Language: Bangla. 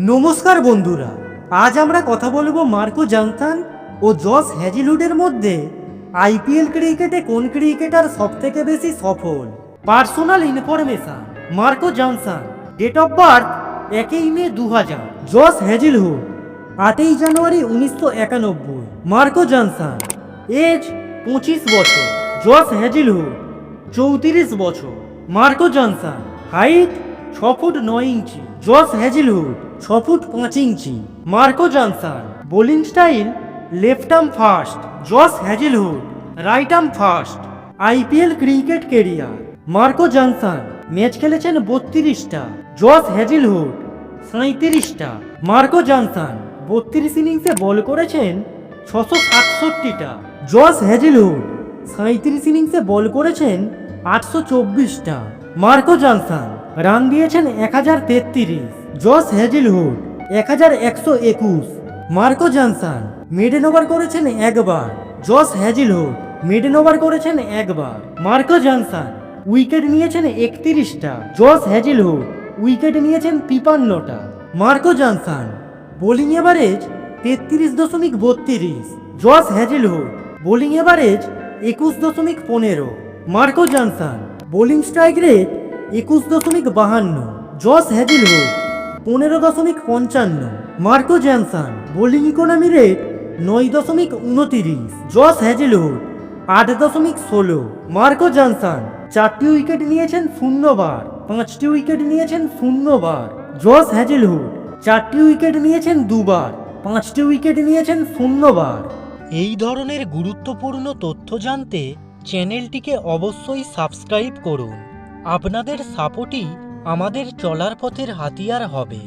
নমস্কার বন্ধুরা, আজ আমরা কথা বলবো মার্কো জনসন ও জশ হ্যাজেলউডের মধ্যে আইপিএল ক্রিকেটে কোন ক্রিকেটার সবথেকে বেশি সফল। Personal information. Marco Jansen, date of birth 1 May 2000। Josh Hazlewood, 8 January 1991। Marco Jansen, age 25 বছর। জশ হ্যাজেলউড, 34 বছর। Marco Jansen, height 6 foot 9 inch. Josh Hazlewood, 6 foot 5 inch. Marco Jansen, bowling style left arm fast. Josh Hazlewood, right arm fast. IPL cricket career. Marco Johnson match খেলেছেন 32টা। জশ হ্যাজেলউড 37টা। মার্কো জনসন 32 ইনিংসে বল করেছেন 667টা। জশ হ্যাজেলউড 37 ইনিংসে বল করেছেন 824টা। মার্কো জনসন রান দিয়েছেন 1033। Josh Hazlewood 1121। Marco Johnson middle over করেছেন একবার। জশ হ্যাজেলউড মিডল ওভার করেছেন একবার। মার্কো জনসন উইকেট নিয়েছেন 31টা। জশ হ্যাজেলউড উইকেট নিয়েছেন 53টা। Marco Jansen bowling average 33.32। Josh Hazlewood bowling average 21.15। Marco Jansen bowling strike rate 21.52। Josh Hazlewood 15.55। Marco Jansen bowling economy rate 9.29। Josh Hazlewood 8.16। Marco Jansen 4টি উইকেট নিয়েছেন 0 বার, 5টি উইকেট নিয়েছেন 0 বার। জশ হ্যাজেলউড 4টি উইকেট নিয়েছেন 2 বার, 5টি উইকেট নিয়েছেন 0 বার। এই ধরনের গুরুত্বপূর্ণ তথ্য জানতে চ্যানেলটিকে অবশ্যই সাবস্ক্রাইব করুন। আপনাদের সাপোর্টই আমাদের চলার পথের হাতিয়ার হবে।